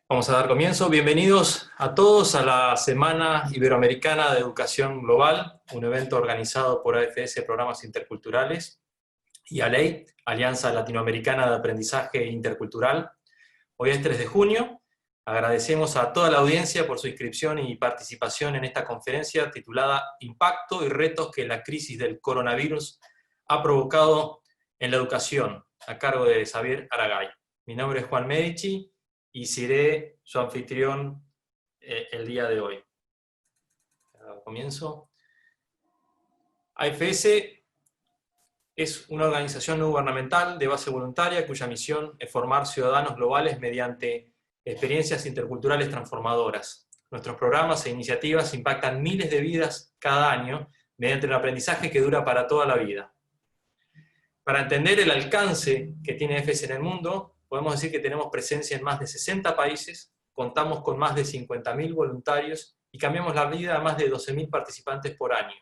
Vamos a dar comienzo. Bienvenidos a todos a la Semana Iberoamericana de Educación Global, un evento organizado por AFS Programas Interculturales y ALEI, Alianza Latinoamericana de Aprendizaje Intercultural. Hoy es 3 de junio. Agradecemos a toda la audiencia por su inscripción y participación en esta conferencia titulada Impacto y retos que la crisis del coronavirus ha provocado en la educación, a cargo de Xavier Aragay. Mi nombre es Juan Medici y seré su anfitrión el día de hoy. Comienzo. AFS es una organización no gubernamental de base voluntaria cuya misión es formar ciudadanos globales mediante experiencias interculturales transformadoras. Nuestros programas e iniciativas impactan miles de vidas cada año mediante un aprendizaje que dura para toda la vida. Para entender el alcance que tiene AFS en el mundo, podemos decir que tenemos presencia en más de 60 países, contamos con más de 50.000 voluntarios y cambiamos la vida a más de 12.000 participantes por año.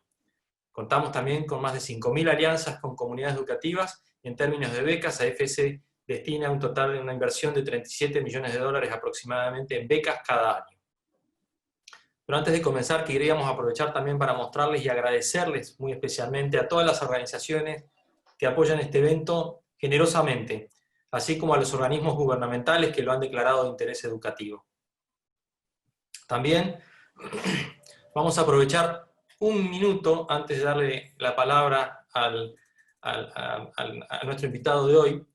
Contamos también con más de 5.000 alianzas con comunidades educativas y en términos de becas, AFS destina un total de una inversión de $37 millones aproximadamente en becas cada año. Pero antes de comenzar, queríamos aprovechar también para mostrarles y agradecerles muy especialmente a todas las organizaciones que apoyan este evento generosamente, así como a los organismos gubernamentales que lo han declarado de interés educativo. También vamos a aprovechar un minuto antes de darle la palabra a nuestro invitado de hoy,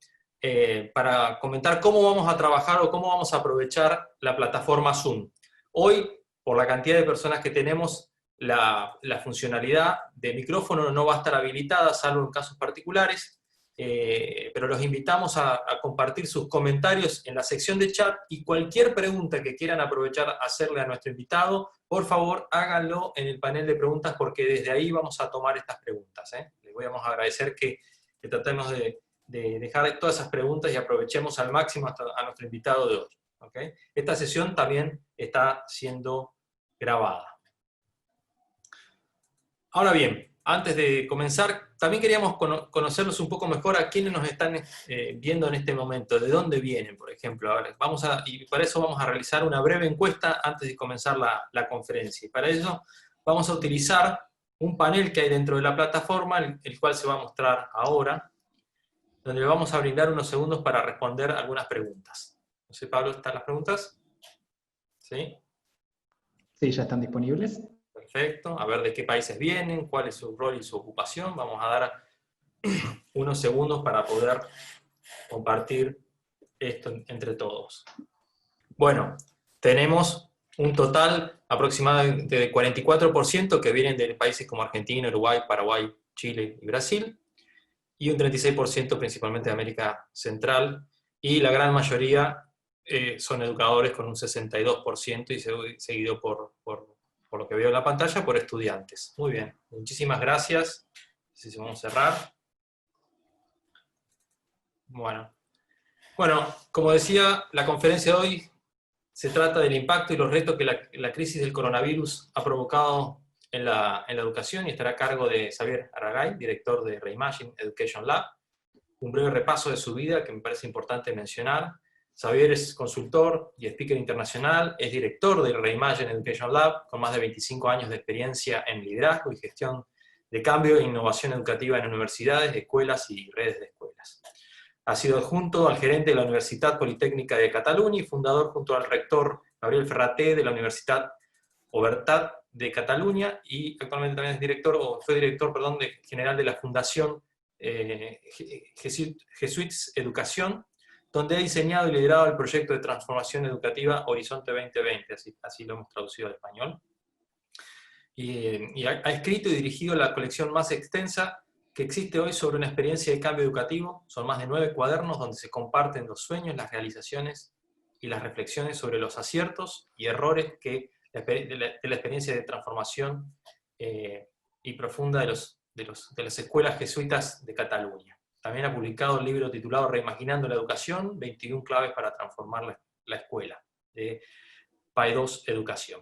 para comentar cómo vamos a trabajar o cómo vamos a aprovechar la plataforma Zoom. Hoy, por la cantidad de personas que tenemos, la funcionalidad de micrófono no va a estar habilitada, salvo en casos particulares, pero los invitamos a compartir sus comentarios en la sección de chat y cualquier pregunta que quieran aprovechar a hacerle a nuestro invitado, por favor háganlo en el panel de preguntas porque desde ahí vamos a tomar estas preguntas. Les voy a agradecer que tratemos de dejar todas esas preguntas y aprovechemos al máximo a nuestro invitado de hoy. ¿Okay? Esta sesión también está siendo grabada. Ahora bien, antes de comenzar, también queríamos conocerlos un poco mejor a quienes nos están viendo en este momento, de dónde vienen, por ejemplo. Ahora, y para eso vamos a realizar una breve encuesta antes de comenzar la conferencia. Y para eso vamos a utilizar un panel que hay dentro de la plataforma, el cual se va a mostrar ahora, donde le vamos a brindar unos segundos para responder algunas preguntas. No sé, Pablo, ¿están las preguntas? ¿Sí? Sí, ya están disponibles. Perfecto. A ver de qué países vienen, cuál es su rol y su ocupación. Vamos a dar unos segundos para poder compartir esto entre todos. Bueno, tenemos un total aproximadamente de 44% que vienen de países como Argentina, Uruguay, Paraguay, Chile y Brasil, y un 36% principalmente de América Central, y la gran mayoría son educadores con un 62% y seguido por lo que veo en la pantalla, por estudiantes. Muy bien, muchísimas gracias. Si vamos a cerrar. Bueno, como decía, la conferencia de hoy se trata del impacto y los retos que la crisis del coronavirus ha provocado en la educación, y estará a cargo de Xavier Aragay, director de Reimagine Education Lab. Un breve repaso de su vida que me parece importante mencionar. Xavier es consultor y speaker internacional, es director del Reimagine Education Lab, con más de 25 años de experiencia en liderazgo y gestión de cambio e innovación educativa en universidades, escuelas y redes de escuelas. Ha sido adjunto al gerente de la Universitat Politécnica de Cataluña y fundador junto al rector Gabriel Ferraté de la Universitat Obertat de Cataluña, y actualmente también es fue director general de la Fundación Jesuits Educación, donde ha diseñado y liderado el proyecto de transformación educativa Horizonte 2020, así lo hemos traducido al español. Y ha escrito y dirigido la colección más extensa que existe hoy sobre una experiencia de cambio educativo. Son más de 9 cuadernos donde se comparten los sueños, las realizaciones y las reflexiones sobre los aciertos y errores de la experiencia de transformación y profunda de las escuelas jesuitas de Cataluña. También ha publicado un libro titulado Reimaginando la Educación, 21 claves para transformar la escuela, de Paidós Educación.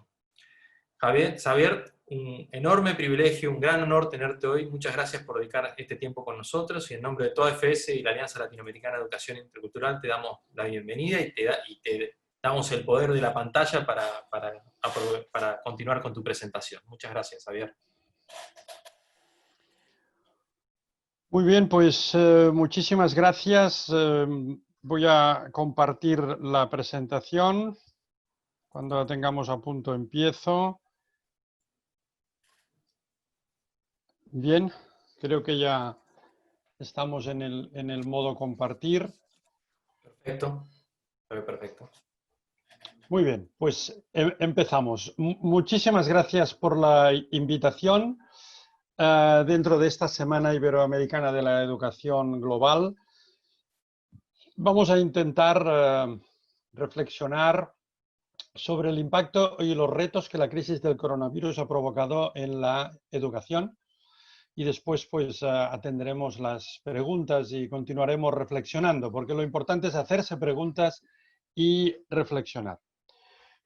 Xavier, un enorme privilegio, un gran honor tenerte hoy. Muchas gracias por dedicar este tiempo con nosotros, y en nombre de toda AFS y la Alianza Latinoamericana de Educación Intercultural te damos la bienvenida y te damos el poder de la pantalla para continuar con tu presentación. Muchas gracias, Javier. Muy bien, pues muchísimas gracias. Voy a compartir la presentación. Cuando la tengamos a punto empiezo. Bien, creo que ya estamos en el modo compartir. Perfecto, perfecto. Muy bien, pues empezamos. Muchísimas gracias por la invitación dentro de esta Semana Iberoamericana de la Educación Global. Vamos a intentar reflexionar sobre el impacto y los retos que la crisis del coronavirus ha provocado en la educación. Y después pues atenderemos las preguntas y continuaremos reflexionando, porque lo importante es hacerse preguntas y reflexionar.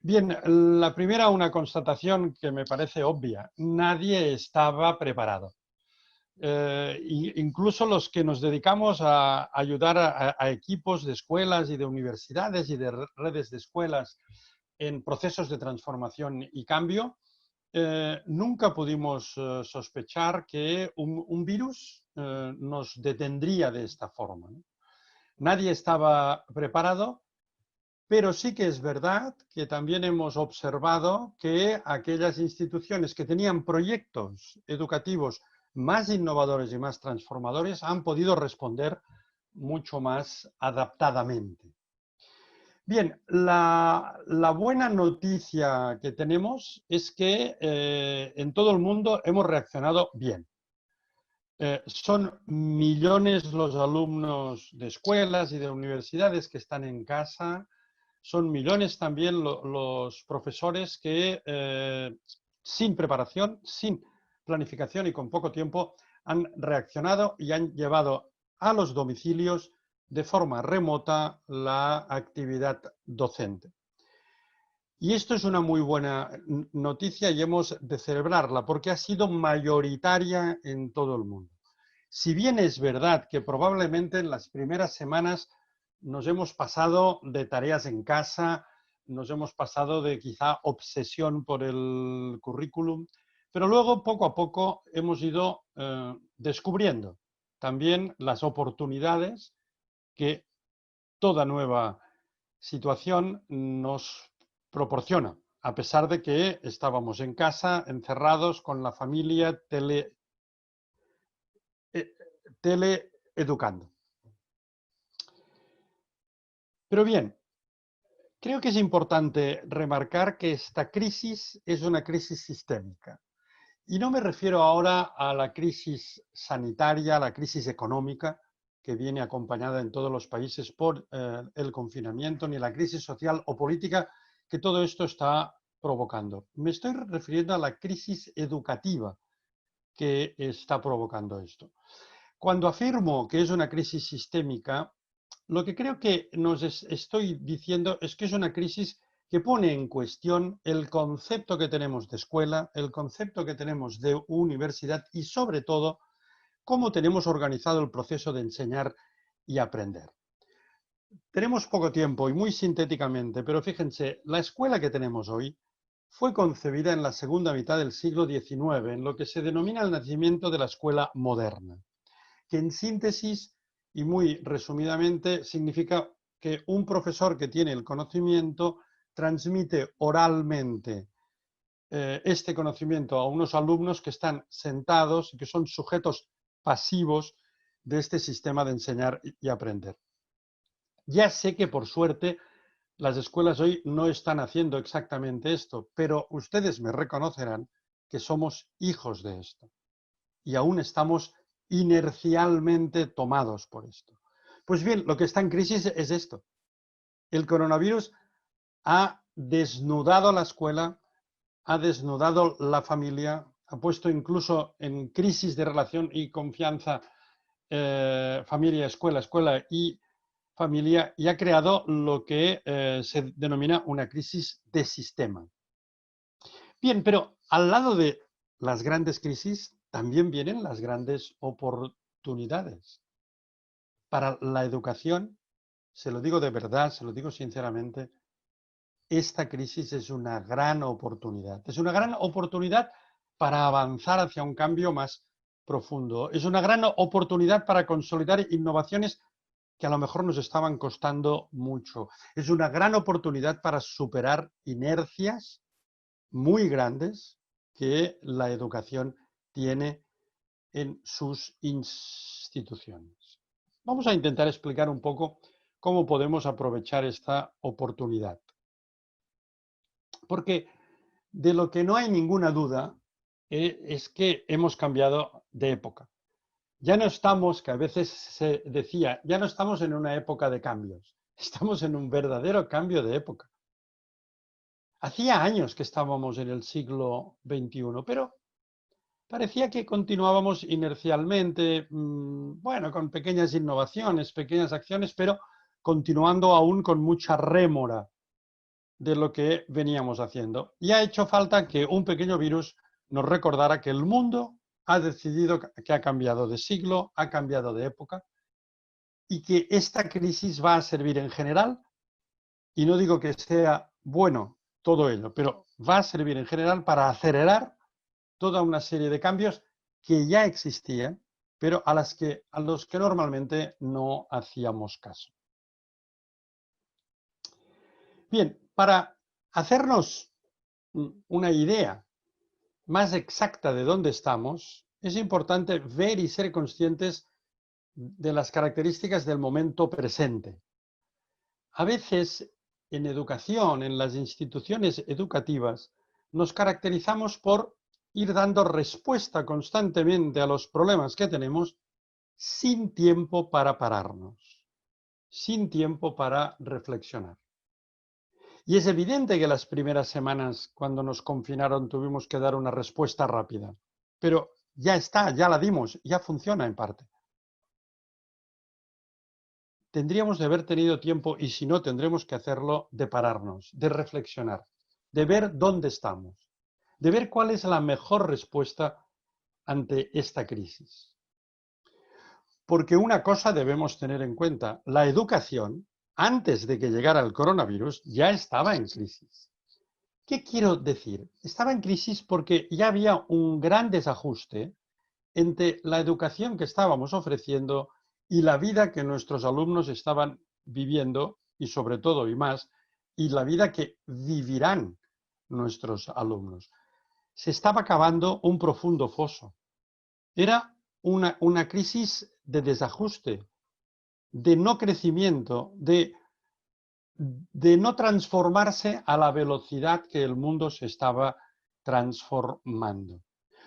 Bien, la primera, una constatación que me parece obvia. Nadie estaba preparado. Incluso los que nos dedicamos a ayudar a equipos de escuelas y de universidades y de redes de escuelas en procesos de transformación y cambio, nunca pudimos sospechar que un virus nos detendría de esta forma, ¿no? Nadie estaba preparado, pero sí que es verdad que también hemos observado que aquellas instituciones que tenían proyectos educativos más innovadores y más transformadores han podido responder mucho más adaptadamente. Bien, la buena noticia que tenemos es que en todo el mundo hemos reaccionado bien. Son millones los alumnos de escuelas y de universidades que están en casa, son millones también los profesores que sin preparación, sin planificación y con poco tiempo han reaccionado y han llevado a los domicilios de forma remota la actividad docente. Y esto es una muy buena noticia y hemos de celebrarla porque ha sido mayoritaria en todo el mundo. Si bien es verdad que probablemente en las primeras semanas nos hemos pasado de tareas en casa, nos hemos pasado de quizá obsesión por el currículum, pero luego poco a poco hemos ido descubriendo también las oportunidades que toda nueva situación nos proporciona, a pesar de que estábamos en casa, encerrados con la familia, teleeducando. Pero bien, creo que es importante remarcar que esta crisis es una crisis sistémica. Y no me refiero ahora a la crisis sanitaria, a la crisis económica, que viene acompañada en todos los países por el confinamiento, ni la crisis social o política que todo esto está provocando. Me estoy refiriendo a la crisis educativa que está provocando esto. Cuando afirmo que es una crisis sistémica, lo que creo que estoy diciendo es que es una crisis que pone en cuestión el concepto que tenemos de escuela, el concepto que tenemos de universidad y, sobre todo, cómo tenemos organizado el proceso de enseñar y aprender. Tenemos poco tiempo y muy sintéticamente, pero fíjense, la escuela que tenemos hoy fue concebida en la segunda mitad del siglo XIX, en lo que se denomina el nacimiento de la escuela moderna, que en síntesis y muy resumidamente significa que un profesor que tiene el conocimiento transmite oralmente este conocimiento a unos alumnos que están sentados y que son sujetos pasivos de este sistema de enseñar y aprender. Ya sé que por suerte las escuelas hoy no están haciendo exactamente esto, pero ustedes me reconocerán que somos hijos de esto y aún estamos inercialmente tomados por esto. Pues bien, lo que está en crisis es esto. El coronavirus ha desnudado la escuela, ha desnudado la familia, ha puesto incluso en crisis de relación y confianza familia, escuela, escuela y familia, y ha creado lo que se denomina una crisis de sistema. Bien, pero al lado de las grandes crisis también vienen las grandes oportunidades. Para la educación, se lo digo de verdad, se lo digo sinceramente, esta crisis es una gran oportunidad. Es una gran oportunidad para avanzar hacia un cambio más profundo. Es una gran oportunidad para consolidar innovaciones que a lo mejor nos estaban costando mucho. Es una gran oportunidad para superar inercias muy grandes que la educación tiene en sus instituciones. Vamos a intentar explicar un poco cómo podemos aprovechar esta oportunidad. Porque de lo que no hay ninguna duda es que hemos cambiado de época. Ya no estamos, que a veces se decía, ya no estamos en una época de cambios, estamos en un verdadero cambio de época. Hacía años que estábamos en el siglo XXI, pero parecía que continuábamos inercialmente, bueno, con pequeñas innovaciones, pequeñas acciones, pero continuando aún con mucha rémora de lo que veníamos haciendo. Y ha hecho falta que un pequeño virus nos recordara que el mundo ha decidido que ha cambiado de siglo, ha cambiado de época y que esta crisis va a servir en general, y no digo que sea bueno todo ello, pero va a servir en general para acelerar toda una serie de cambios que ya existían, pero a los que normalmente no hacíamos caso. Bien, para hacernos una idea más exacta de dónde estamos, es importante ver y ser conscientes de las características del momento presente. A veces, en educación, en las instituciones educativas, nos caracterizamos por ir dando respuesta constantemente a los problemas que tenemos sin tiempo para pararnos, sin tiempo para reflexionar. Y es evidente que las primeras semanas, cuando nos confinaron, tuvimos que dar una respuesta rápida. Pero ya está, ya la dimos, ya funciona en parte. Tendríamos de haber tenido tiempo, y si no, tendremos que hacerlo, de pararnos, de reflexionar, de ver dónde estamos, de ver cuál es la mejor respuesta ante esta crisis. Porque una cosa debemos tener en cuenta, la educación, antes de que llegara el coronavirus, ya estaba en crisis. ¿Qué quiero decir? Estaba en crisis porque ya había un gran desajuste entre la educación que estábamos ofreciendo y la vida que nuestros alumnos estaban viviendo, y sobre todo y más, y la vida que vivirán nuestros alumnos. Se estaba cavando un profundo foso. Era una crisis de desajuste, de no crecimiento, de no transformarse a la velocidad que el mundo se estaba transformando.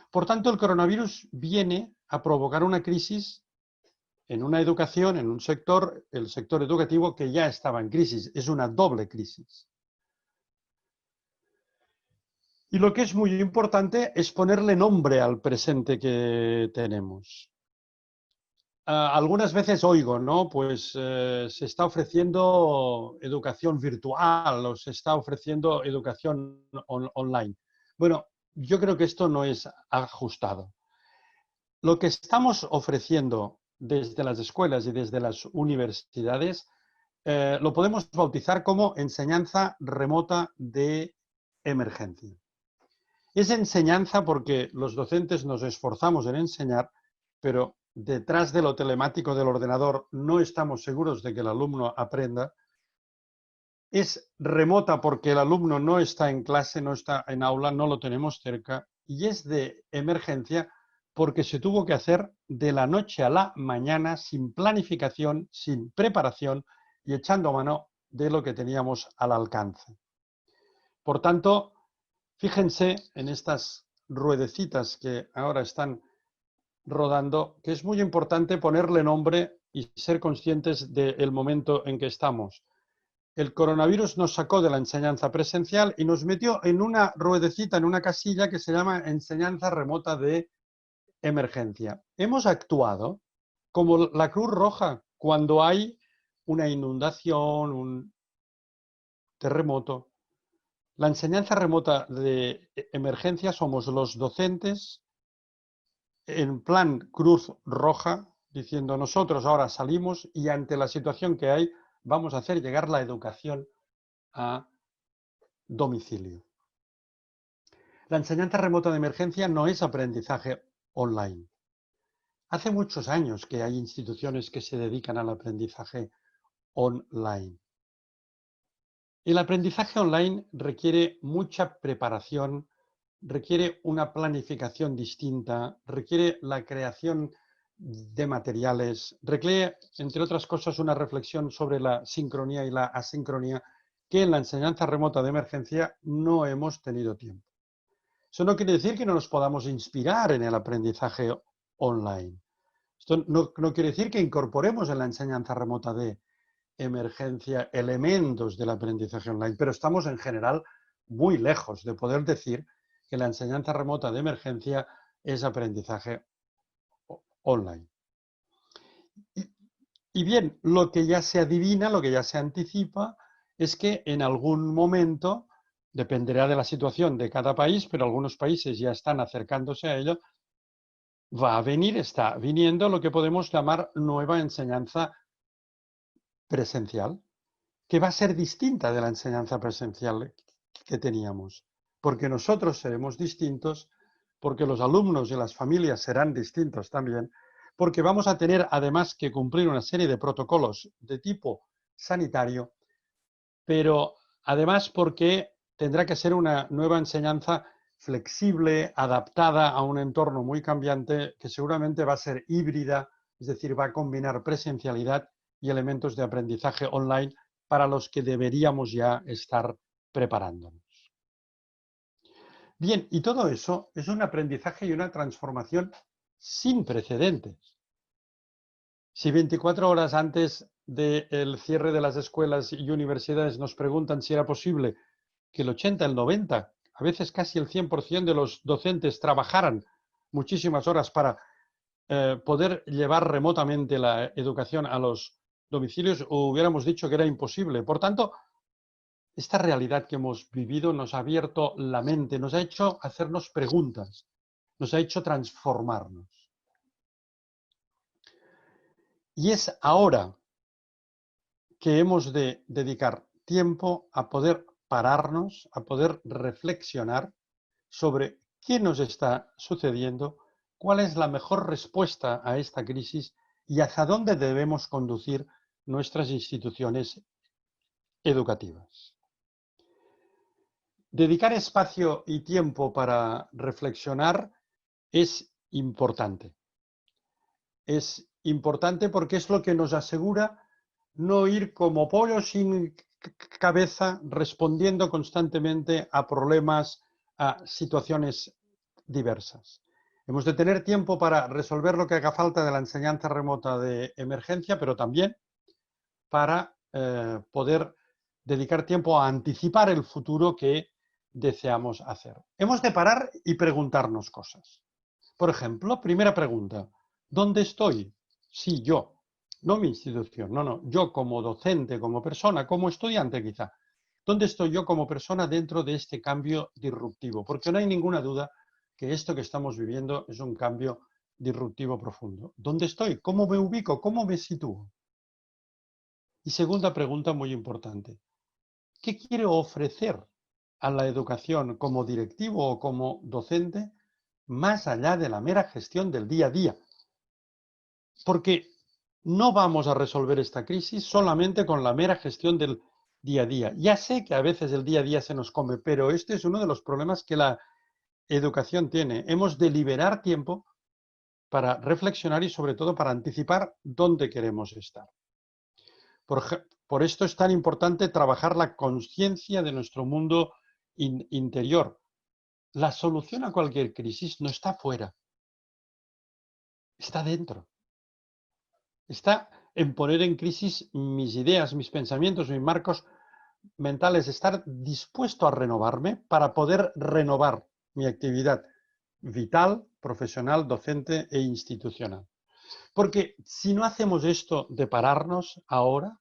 Por tanto, el coronavirus viene a provocar una crisis en una educación, en un sector, el sector educativo, que ya estaba en crisis. Es una doble crisis. Y lo que es muy importante es ponerle nombre al presente que tenemos. Algunas veces oigo, ¿no? Pues se está ofreciendo educación virtual o se está ofreciendo educación online. Bueno, yo creo que esto no es ajustado. Lo que estamos ofreciendo desde las escuelas y desde las universidades lo podemos bautizar como enseñanza remota de emergencia. Es enseñanza porque los docentes nos esforzamos en enseñar, pero detrás de lo telemático del ordenador no estamos seguros de que el alumno aprenda. Es remota porque el alumno no está en clase, no está en aula, no lo tenemos cerca. Y es de emergencia porque se tuvo que hacer de la noche a la mañana, sin planificación, sin preparación y echando mano de lo que teníamos al alcance. Por tanto, fíjense en estas ruedecitas que ahora están rodando, que es muy importante ponerle nombre y ser conscientes del momento en que estamos. El coronavirus nos sacó de la enseñanza presencial y nos metió en una ruedecita, en una casilla que se llama enseñanza remota de emergencia. Hemos actuado como la Cruz Roja cuando hay una inundación, un terremoto. La enseñanza remota de emergencia somos los docentes en plan Cruz Roja, diciendo nosotros ahora salimos y ante la situación que hay vamos a hacer llegar la educación a domicilio. La enseñanza remota de emergencia no es aprendizaje online. Hace muchos años que hay instituciones que se dedican al aprendizaje online. El aprendizaje online requiere mucha preparación, requiere una planificación distinta, requiere la creación de materiales, requiere, entre otras cosas, una reflexión sobre la sincronía y la asincronía que en la enseñanza remota de emergencia no hemos tenido tiempo. Eso no quiere decir que no nos podamos inspirar en el aprendizaje online. Esto no quiere decir que incorporemos en la enseñanza remota de emergencia elementos del aprendizaje online, pero estamos en general muy lejos de poder decir que la enseñanza remota de emergencia es aprendizaje online. Y bien, lo que ya se adivina, lo que ya se anticipa, es que en algún momento, dependerá de la situación de cada país, pero algunos países ya están acercándose a ello, va a venir, está viniendo lo que podemos llamar nueva enseñanza presencial, que va a ser distinta de la enseñanza presencial que teníamos, porque nosotros seremos distintos, porque los alumnos y las familias serán distintos también, porque vamos a tener además que cumplir una serie de protocolos de tipo sanitario, pero además porque tendrá que ser una nueva enseñanza flexible, adaptada a un entorno muy cambiante, que seguramente va a ser híbrida, es decir, va a combinar presencialidad y elementos de aprendizaje online para los que deberíamos ya estar preparándonos. Bien, y todo eso es un aprendizaje y una transformación sin precedentes. Si 24 horas antes del cierre de las escuelas y universidades nos preguntan si era posible que el 80, el 90, a veces casi el 100% de los docentes trabajaran muchísimas horas para poder llevar remotamente la educación a los domicilios, o hubiéramos dicho que era imposible. Por tanto, esta realidad que hemos vivido nos ha abierto la mente, nos ha hecho hacernos preguntas, nos ha hecho transformarnos. Y es ahora que hemos de dedicar tiempo a poder pararnos, a poder reflexionar sobre qué nos está sucediendo, cuál es la mejor respuesta a esta crisis y hacia dónde debemos conducir nuestras instituciones educativas. Dedicar espacio y tiempo para reflexionar es importante. Es importante porque es lo que nos asegura no ir como pollo sin cabeza respondiendo constantemente a problemas, a situaciones diversas. Hemos de tener tiempo para resolver lo que haga falta de la enseñanza remota de emergencia, pero también para poder dedicar tiempo a anticipar el futuro que deseamos hacer. Hemos de parar y preguntarnos cosas. Por ejemplo, primera pregunta, ¿dónde estoy? Sí, yo, no mi institución, no, yo como docente, como persona, como estudiante quizá. ¿Dónde estoy yo como persona dentro de este cambio disruptivo? Porque no hay ninguna duda que esto que estamos viviendo es un cambio disruptivo profundo. ¿Dónde estoy? ¿Cómo me ubico? ¿Cómo me sitúo? Y segunda pregunta muy importante, ¿qué quiero ofrecer a la educación como directivo o como docente más allá de la mera gestión del día a día? Porque no vamos a resolver esta crisis solamente con la mera gestión del día a día. Ya sé que a veces el día a día se nos come, pero este es uno de los problemas que la educación tiene. Hemos de liberar tiempo para reflexionar y sobre todo para anticipar dónde queremos estar. Por esto es tan importante trabajar la conciencia de nuestro mundo interior. La solución a cualquier crisis no está fuera, está dentro. Está en poner en crisis mis ideas, mis pensamientos, mis marcos mentales, estar dispuesto a renovarme para poder renovar mi actividad vital, profesional, docente e institucional. Porque si no hacemos esto de pararnos ahora,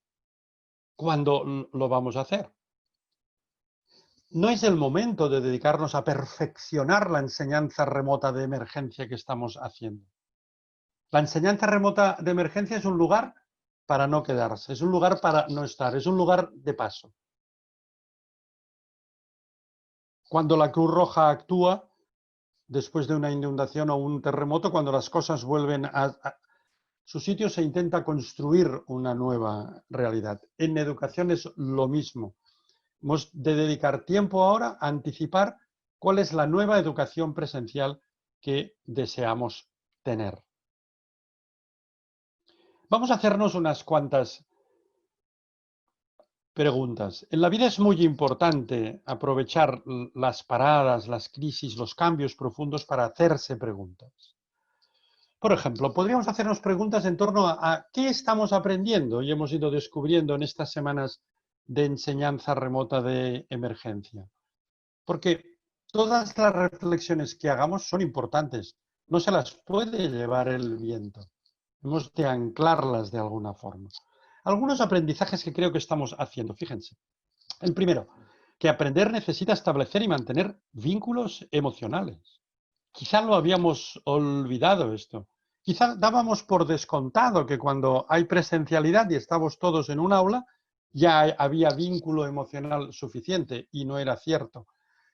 ¿cuándo lo vamos a hacer? No es el momento de dedicarnos a perfeccionar la enseñanza remota de emergencia que estamos haciendo. La enseñanza remota de emergencia es un lugar para no quedarse, es un lugar para no estar, es un lugar de paso. cuando la Cruz Roja actúa después de una inundación o un terremoto, cuando las cosas vuelven a su sitio, se intenta construir una nueva realidad. En educación es lo mismo. Hemos de dedicar tiempo ahora a anticipar cuál es la nueva educación presencial que deseamos tener. Vamos a hacernos unas cuantas preguntas. En la vida es muy importante aprovechar las paradas, las crisis, los cambios profundos para hacerse preguntas. Por ejemplo, podríamos hacernos preguntas en torno a qué estamos aprendiendo y hemos ido descubriendo en estas semanas de enseñanza remota de emergencia. Porque todas las reflexiones que hagamos son importantes, no se las puede llevar el viento. Hemos de anclarlas de alguna forma. Algunos aprendizajes que creo que estamos haciendo, fíjense. El primero, que aprender necesita establecer y mantener vínculos emocionales. Quizá lo habíamos olvidado esto. Quizá dábamos por descontado que cuando hay presencialidad y estamos todos en un aula, ya había vínculo emocional suficiente y no era cierto.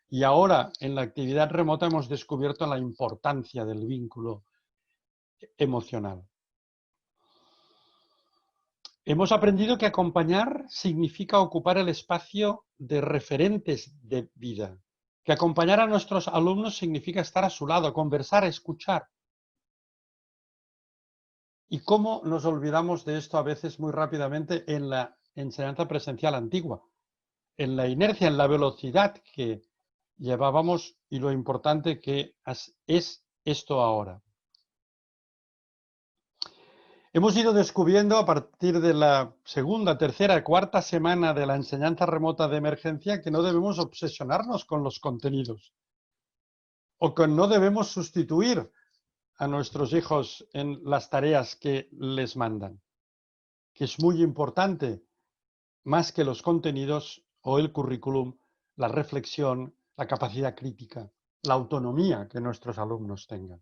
Y ahora en la actividad remota hemos descubierto la importancia del vínculo emocional. Hemos aprendido que acompañar significa ocupar el espacio de referentes de vida. Que acompañar a nuestros alumnos significa estar a su lado, conversar, escuchar. ¿Y cómo nos olvidamos de esto a veces muy rápidamente en la enseñanza presencial antigua? En la inercia, en la velocidad que llevábamos y lo importante que es esto ahora. Hemos ido descubriendo a partir de la segunda, tercera, cuarta semana de la enseñanza remota de emergencia que no debemos obsesionarnos con los contenidos o que no debemos sustituir a nuestros hijos en las tareas que les mandan, que es muy importante, más que los contenidos o el currículum, la reflexión, la capacidad crítica, la autonomía que nuestros alumnos tengan.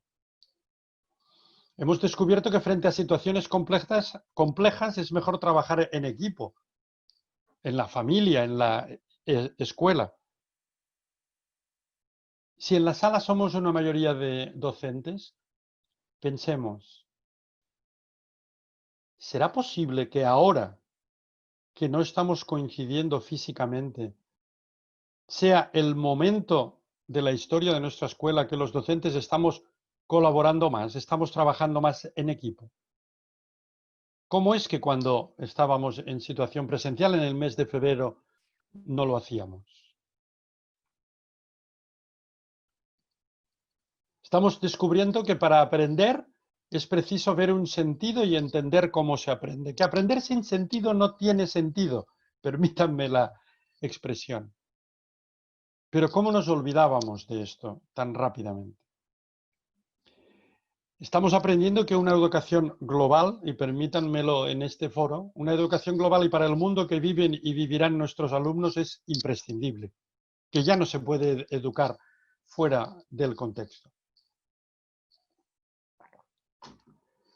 Hemos descubierto que frente a situaciones complejas es mejor trabajar en equipo, en la familia, en la escuela. Si en la sala somos una mayoría de docentes, pensemos, ¿será posible que ahora que no estamos coincidiendo físicamente sea el momento de la historia de nuestra escuela que los docentes estamos colaborando más, estamos trabajando más en equipo? ¿Cómo es que cuando estábamos en situación presencial en el mes de febrero no lo hacíamos? Estamos descubriendo que para aprender es preciso ver un sentido y entender cómo se aprende. Que aprender sin sentido no tiene sentido, permítanme la expresión. Pero ¿cómo nos olvidábamos de esto tan rápidamente? Estamos aprendiendo que una educación global, y permítanmelo en este foro, una educación global y para el mundo que viven y vivirán nuestros alumnos es imprescindible, que ya no se puede educar fuera del contexto.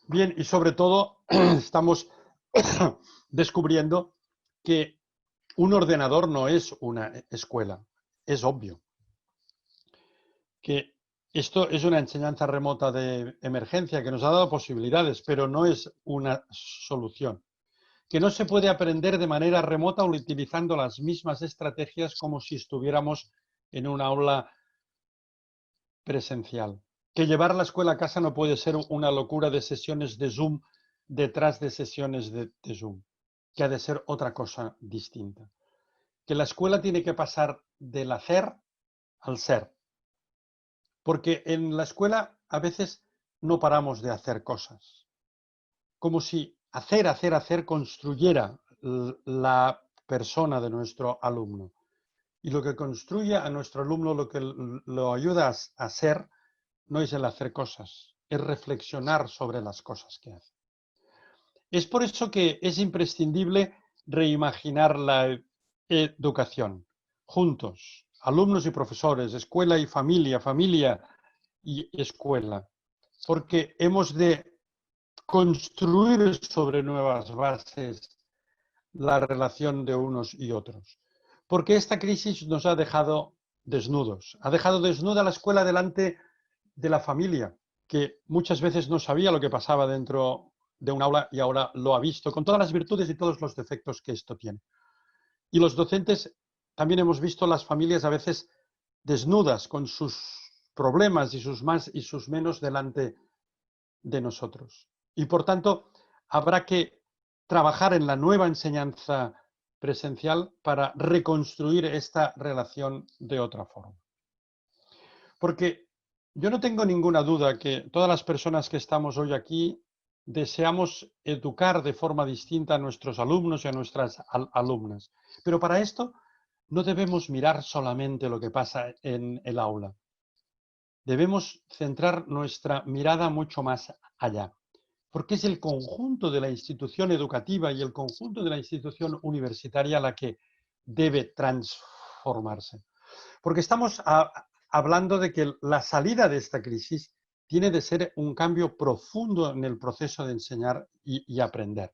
Bien, y sobre todo estamos descubriendo que un ordenador no es una escuela, es obvio. Que esto es una enseñanza remota de emergencia que nos ha dado posibilidades, pero no es una solución. Que no se puede aprender de manera remota utilizando las mismas estrategias como si estuviéramos en un aula presencial. Que llevar la escuela a casa no puede ser una locura de sesiones de Zoom detrás de sesiones de Zoom, que ha de ser otra cosa distinta. Que la escuela tiene que pasar del hacer al ser. Porque en la escuela a veces no paramos de hacer cosas. Como si hacer construyera la persona de nuestro alumno. Y lo que construye a nuestro alumno, lo que lo ayuda a ser, no es el hacer cosas, es reflexionar sobre las cosas que hace. Es por eso que es imprescindible reimaginar la educación, juntos, alumnos y profesores, escuela y familia, familia y escuela, porque hemos de construir sobre nuevas bases la relación de unos y otros. Porque esta crisis nos ha dejado desnudos. Ha dejado desnuda la escuela delante de la familia, que muchas veces no sabía lo que pasaba dentro de un aula y ahora lo ha visto, con todas las virtudes y todos los defectos que esto tiene. Y los docentes también hemos visto las familias a veces desnudas, con sus problemas y sus más y sus menos delante de nosotros. Y por tanto, habrá que trabajar en la nueva enseñanza presencial para reconstruir esta relación de otra forma. Porque yo no tengo ninguna duda que todas las personas que estamos hoy aquí deseamos educar de forma distinta a nuestros alumnos y a nuestras alumnas. Pero para esto no debemos mirar solamente lo que pasa en el aula. Debemos centrar nuestra mirada mucho más allá, porque es el conjunto de la institución educativa y el conjunto de la institución universitaria la que debe transformarse. Porque estamos hablando de que la salida de esta crisis tiene de ser un cambio profundo en el proceso de enseñar y aprender.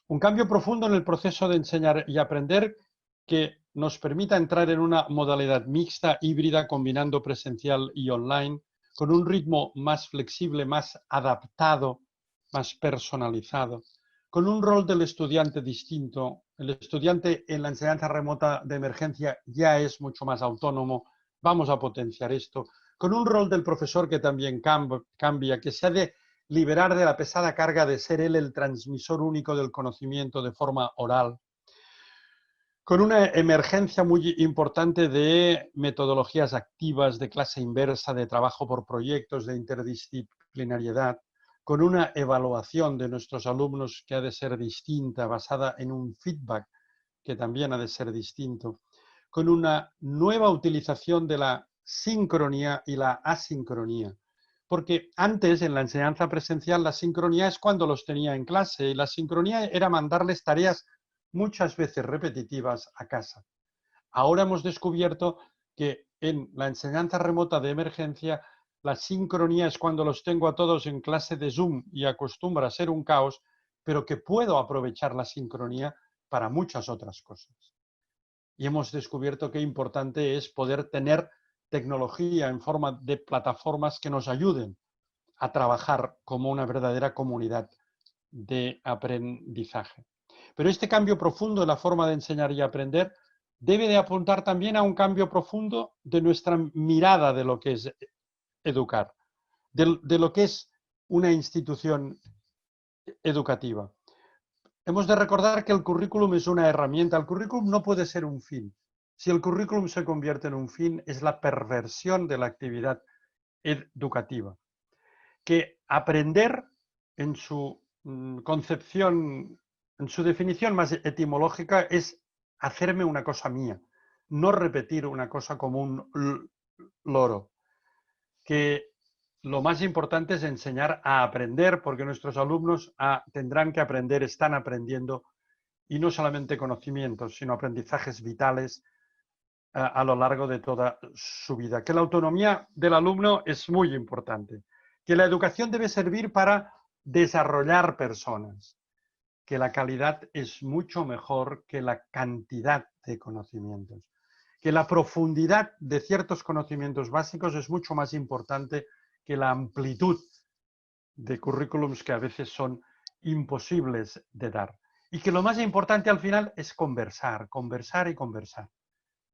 Un cambio profundo en el proceso de enseñar y aprender que nos permita entrar en una modalidad mixta, híbrida, combinando presencial y online, con un ritmo más flexible, más adaptado, más personalizado, con un rol del estudiante distinto. El estudiante en la enseñanza remota de emergencia ya es mucho más autónomo, vamos a potenciar esto, con un rol del profesor que también cambia, que se ha de liberar de la pesada carga de ser él el transmisor único del conocimiento de forma oral, con una emergencia muy importante de metodologías activas, de clase inversa, de trabajo por proyectos, de interdisciplinariedad, con una evaluación de nuestros alumnos que ha de ser distinta, basada en un feedback que también ha de ser distinto, con una nueva utilización de la sincronía y la asincronía. Porque antes, en la enseñanza presencial, la sincronía es cuando los tenía en clase y la sincronía era mandarles tareas muchas veces repetitivas a casa. Ahora hemos descubierto que en la enseñanza remota de emergencia, la sincronía es cuando los tengo a todos en clase de Zoom y acostumbra a ser un caos, pero que puedo aprovechar la sincronía para muchas otras cosas. Y hemos descubierto qué importante es poder tener tecnología en forma de plataformas que nos ayuden a trabajar como una verdadera comunidad de aprendizaje. Pero este cambio profundo en la forma de enseñar y aprender debe de apuntar también a un cambio profundo de nuestra mirada de lo que es educar, de lo que es una institución educativa. Hemos de recordar que el currículum es una herramienta, el currículum no puede ser un fin. Si el currículum se convierte en un fin, es la perversión de la actividad educativa. Que aprender en su concepción, en su definición más etimológica, es hacerme una cosa mía, no repetir una cosa como un loro. Que lo más importante es enseñar a aprender, porque nuestros alumnos tendrán que aprender, están aprendiendo, y no solamente conocimientos, sino aprendizajes vitales a lo largo de toda su vida. Que la autonomía del alumno es muy importante. Que la educación debe servir para desarrollar personas. Que la calidad es mucho mejor que la cantidad de conocimientos. Que la profundidad de ciertos conocimientos básicos es mucho más importante que la amplitud de currículums que a veces son imposibles de dar. Y que lo más importante al final es conversar, conversar y conversar.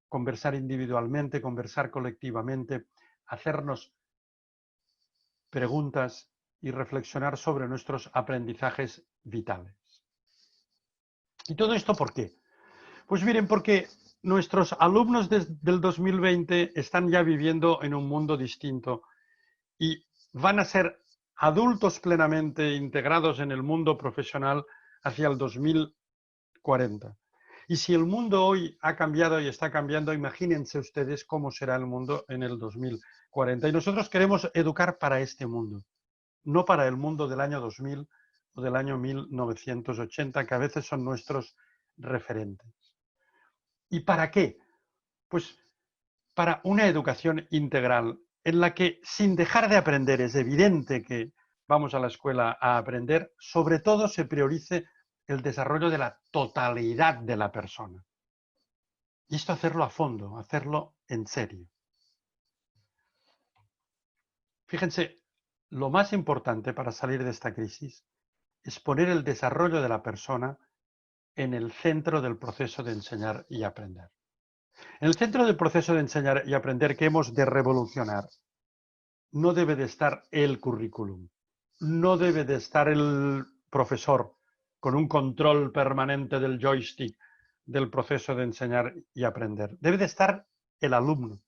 Conversar individualmente, conversar colectivamente, hacernos preguntas y reflexionar sobre nuestros aprendizajes vitales. ¿Y todo esto por qué? Pues miren, porque nuestros alumnos del 2020 están ya viviendo en un mundo distinto y van a ser adultos plenamente integrados en el mundo profesional hacia el 2040. Y si el mundo hoy ha cambiado y está cambiando, imagínense ustedes cómo será el mundo en el 2040. Y nosotros queremos educar para este mundo, no para el mundo del año 2000 o del año 1980, que a veces son nuestros referentes. ¿Y para qué? Pues para una educación integral en la que, sin dejar de aprender, es evidente que vamos a la escuela a aprender, sobre todo se priorice el desarrollo de la totalidad de la persona. Y esto hacerlo a fondo, hacerlo en serio. Fíjense, lo más importante para salir de esta crisis es poner el desarrollo de la persona en el centro del proceso de enseñar y aprender. En el centro del proceso de enseñar y aprender que hemos de revolucionar, no debe de estar el currículum, no debe de estar el profesor con un control permanente del joystick del proceso de enseñar y aprender. Debe de estar el alumno,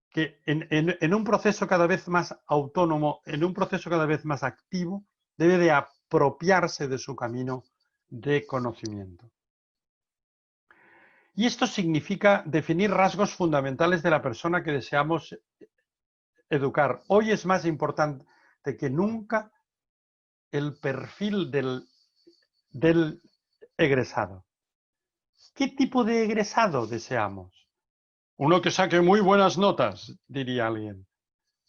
que en un proceso cada vez más autónomo, en un proceso cada vez más activo, debe de apropiarse de su camino de conocimiento. Y esto significa definir rasgos fundamentales de la persona que deseamos educar. Hoy es más importante que nunca el perfil del egresado. ¿Qué tipo de egresado deseamos? Uno que saque muy buenas notas, diría alguien.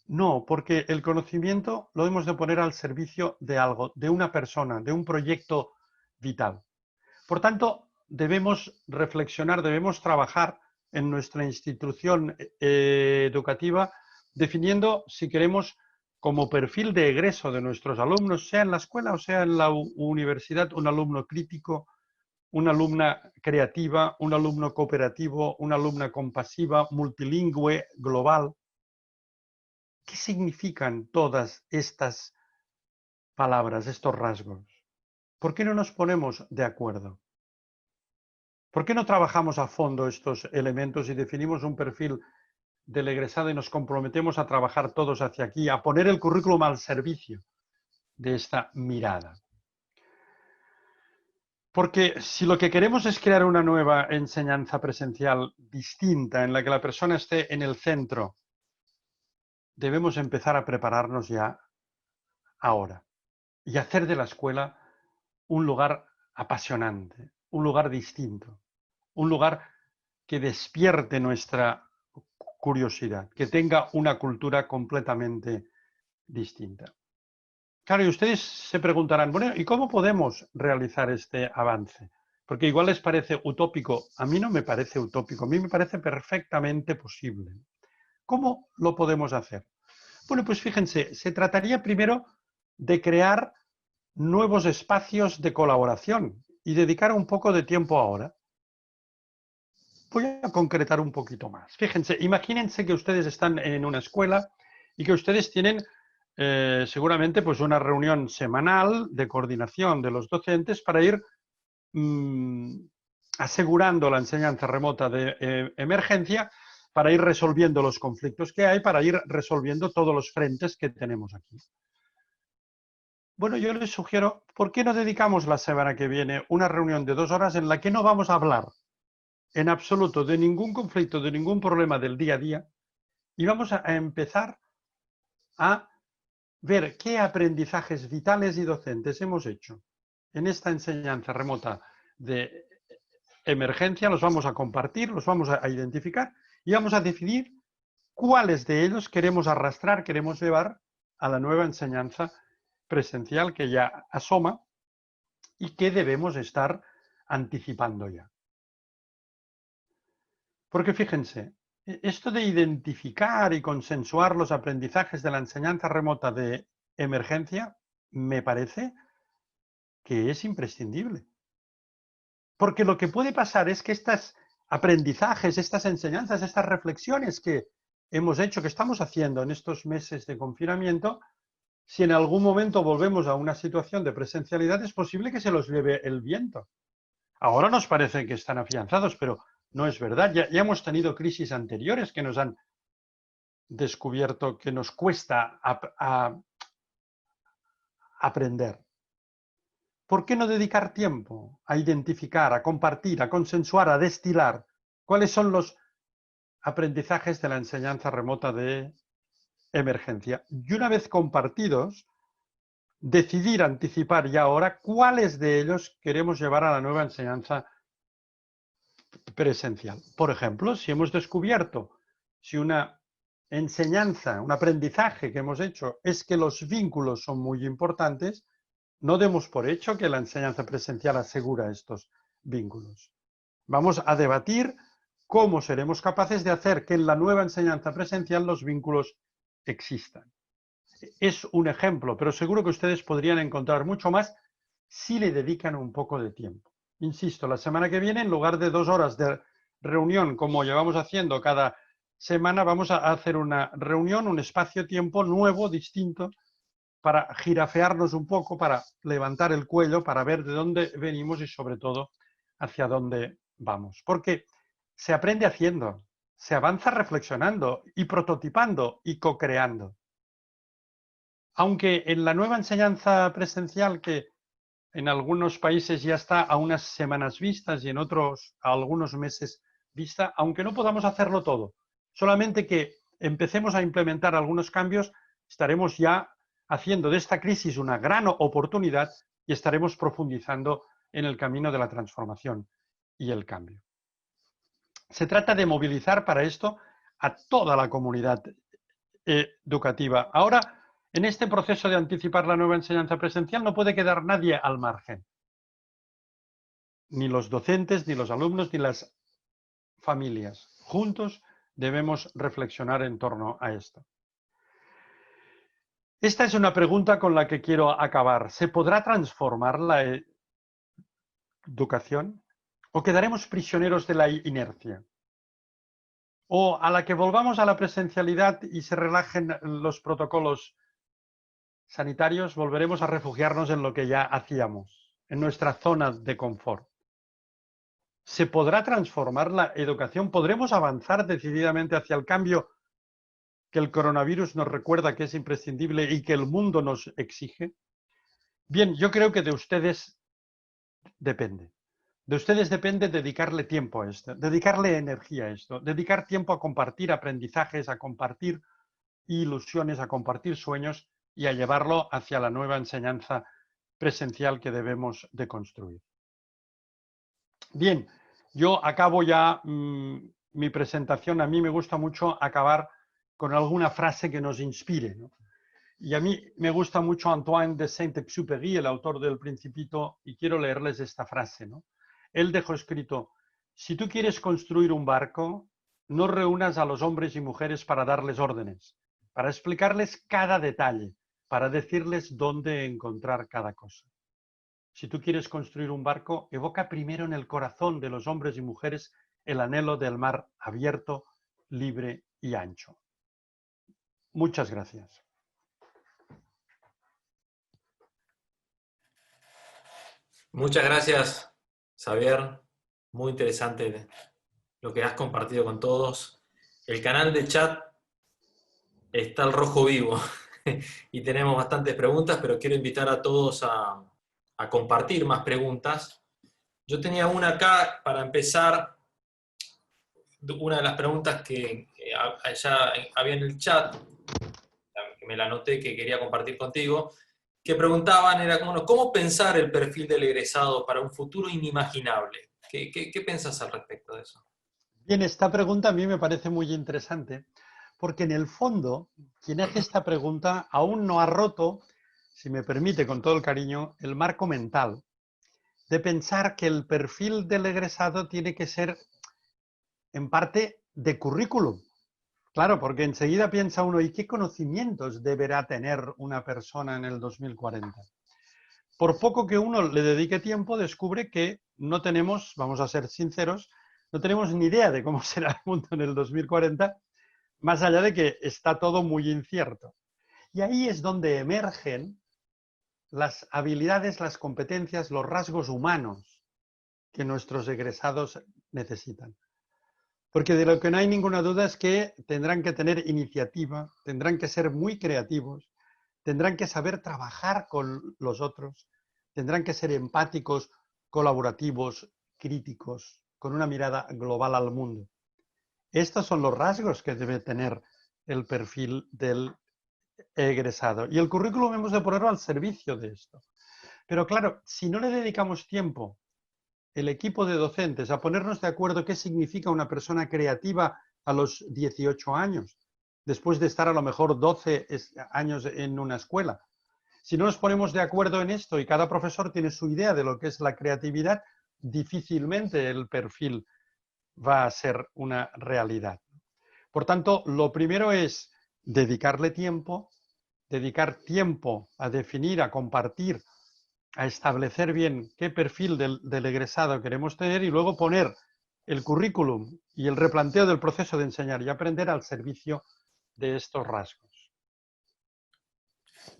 No, porque el conocimiento lo hemos de poner al servicio de algo, de una persona, de un proyecto vital. Por tanto, debemos reflexionar, debemos trabajar en nuestra institución educativa definiendo si queremos como perfil de egreso de nuestros alumnos, sea en la escuela o sea en la universidad, un alumno crítico, una alumna creativa, un alumno cooperativo, una alumna compasiva, multilingüe, global. ¿Qué significan todas estas palabras, estos rasgos? ¿Por qué no nos ponemos de acuerdo? ¿Por qué no trabajamos a fondo estos elementos y definimos un perfil del egresado y nos comprometemos a trabajar todos hacia aquí, a poner el currículum al servicio de esta mirada? Porque si lo que queremos es crear una nueva enseñanza presencial distinta, en la que la persona esté en el centro, debemos empezar a prepararnos ya ahora y hacer de la escuela un lugar apasionante, un lugar distinto, un lugar que despierte nuestra curiosidad, que tenga una cultura completamente distinta. Claro, y ustedes se preguntarán, bueno, ¿y cómo podemos realizar este avance? Porque igual les parece utópico. A mí no me parece utópico, a mí me parece perfectamente posible. ¿Cómo lo podemos hacer? Bueno, pues fíjense, se trataría primero de crear nuevos espacios de colaboración y dedicar un poco de tiempo ahora. Voy a concretar un poquito más. Fíjense, imagínense que ustedes están en una escuela y que ustedes tienen seguramente pues una reunión semanal de coordinación de los docentes para ir asegurando la enseñanza remota de emergencia, para ir resolviendo los conflictos que hay, para ir resolviendo todos los frentes que tenemos aquí. Bueno, yo les sugiero, ¿por qué no dedicamos la semana que viene una reunión de 2 horas en la que no vamos a hablar en absoluto de ningún conflicto, de ningún problema del día a día, y vamos a empezar a ver qué aprendizajes vitales y docentes hemos hecho en esta enseñanza remota de emergencia? Los vamos a compartir, los vamos a identificar y vamos a decidir cuáles de ellos queremos arrastrar, queremos llevar a la nueva enseñanza presencial que ya asoma y que debemos estar anticipando ya. Porque fíjense, esto de identificar y consensuar los aprendizajes de la enseñanza remota de emergencia me parece que es imprescindible. Porque lo que puede pasar es que estos aprendizajes, estas enseñanzas, estas reflexiones que hemos hecho, que estamos haciendo en estos meses de confinamiento, si en algún momento volvemos a una situación de presencialidad, es posible que se los lleve el viento. Ahora nos parece que están afianzados, pero no es verdad. Ya hemos tenido crisis anteriores que nos han descubierto que nos cuesta aprender. ¿Por qué no dedicar tiempo a identificar, a compartir, a consensuar, a destilar cuáles son los aprendizajes de la enseñanza remota de emergencia? Y una vez compartidos, decidir anticipar ya ahora cuáles de ellos queremos llevar a la nueva enseñanza presencial. Por ejemplo, si hemos descubierto, si una enseñanza, un aprendizaje que hemos hecho es que los vínculos son muy importantes, no demos por hecho que la enseñanza presencial asegura estos vínculos. Vamos a debatir cómo seremos capaces de hacer que en la nueva enseñanza presencial los vínculos existan. Es un ejemplo, pero seguro que ustedes podrían encontrar mucho más si le dedican un poco de tiempo. Insisto, la semana que viene, en lugar de 2 horas de reunión, como llevamos haciendo cada semana, vamos a hacer una reunión, un espacio-tiempo nuevo, distinto, para jirafearnos un poco, para levantar el cuello, para ver de dónde venimos y sobre todo hacia dónde vamos. Porque se aprende haciendo, se avanza reflexionando y prototipando y co-creando. Aunque en la nueva enseñanza presencial, que en algunos países ya está a unas semanas vistas y en otros a algunos meses vista, aunque no podamos hacerlo todo, solamente que empecemos a implementar algunos cambios, estaremos ya haciendo de esta crisis una gran oportunidad y estaremos profundizando en el camino de la transformación y el cambio. Se trata de movilizar para esto a toda la comunidad educativa. Ahora, en este proceso de anticipar la nueva enseñanza presencial no puede quedar nadie al margen. Ni los docentes, ni los alumnos, ni las familias. Juntos debemos reflexionar en torno a esto. Esta es una pregunta con la que quiero acabar. ¿Se podrá transformar la educación? ¿O quedaremos prisioneros de la inercia? ¿O a la que volvamos a la presencialidad y se relajen los protocolos sanitarios, volveremos a refugiarnos en lo que ya hacíamos, en nuestra zona de confort? ¿Se podrá transformar la educación? ¿Podremos avanzar decididamente hacia el cambio que el coronavirus nos recuerda que es imprescindible y que el mundo nos exige? Bien, yo creo que de ustedes depende. De ustedes depende dedicarle tiempo a esto, dedicarle energía a esto, dedicar tiempo a compartir aprendizajes, a compartir ilusiones, a compartir sueños y a llevarlo hacia la nueva enseñanza presencial que debemos de construir. Bien, yo acabo ya mi presentación. A mí me gusta mucho acabar con alguna frase que nos inspire, ¿no? Y a mí me gusta mucho Antoine de Saint-Exupéry, el autor del Principito, y quiero leerles esta frase, ¿no? Él dejó escrito: si tú quieres construir un barco, no reúnas a los hombres y mujeres para darles órdenes, para explicarles cada detalle, para decirles dónde encontrar cada cosa. Si tú quieres construir un barco, evoca primero en el corazón de los hombres y mujeres el anhelo del mar abierto, libre y ancho. Muchas gracias. Muchas gracias, Xavier. Muy interesante lo que has compartido con todos. El canal de chat está al rojo vivo y tenemos bastantes preguntas, pero quiero invitar a todos a compartir más preguntas. Yo tenía una acá para empezar. Una de las preguntas que ya había en el chat, que me la anoté, que quería compartir contigo, que preguntaban era como, ¿cómo pensar el perfil del egresado para un futuro inimaginable? ¿Qué pensás al respecto de eso? Bien, esta pregunta a mí me parece muy interesante, porque en el fondo, quien hace esta pregunta aún no ha roto, si me permite, con todo el cariño, el marco mental de pensar que el perfil del egresado tiene que ser, en parte, de currículum. Claro, porque enseguida piensa uno, ¿y qué conocimientos deberá tener una persona en el 2040? Por poco que uno le dedique tiempo, descubre que no tenemos, vamos a ser sinceros, no tenemos ni idea de cómo será el mundo en el 2040, más allá de que está todo muy incierto. Y ahí es donde emergen las habilidades, las competencias, los rasgos humanos que nuestros egresados necesitan. Porque de lo que no hay ninguna duda es que tendrán que tener iniciativa, tendrán que ser muy creativos, tendrán que saber trabajar con los otros, tendrán que ser empáticos, colaborativos, críticos, con una mirada global al mundo. Estos son los rasgos que debe tener el perfil del egresado. Y el currículum hemos de ponerlo al servicio de esto. Pero claro, si no le dedicamos tiempo, el equipo de docentes, a ponernos de acuerdo qué significa una persona creativa a los 18 años, después de estar a lo mejor 12 años en una escuela. Si no nos ponemos de acuerdo en esto y cada profesor tiene su idea de lo que es la creatividad, difícilmente el perfil va a ser una realidad. Por tanto, lo primero es dedicarle tiempo, dedicar tiempo a definir, a compartir, a establecer bien qué perfil del egresado queremos tener y luego poner el currículum y el replanteo del proceso de enseñar y aprender al servicio de estos rasgos.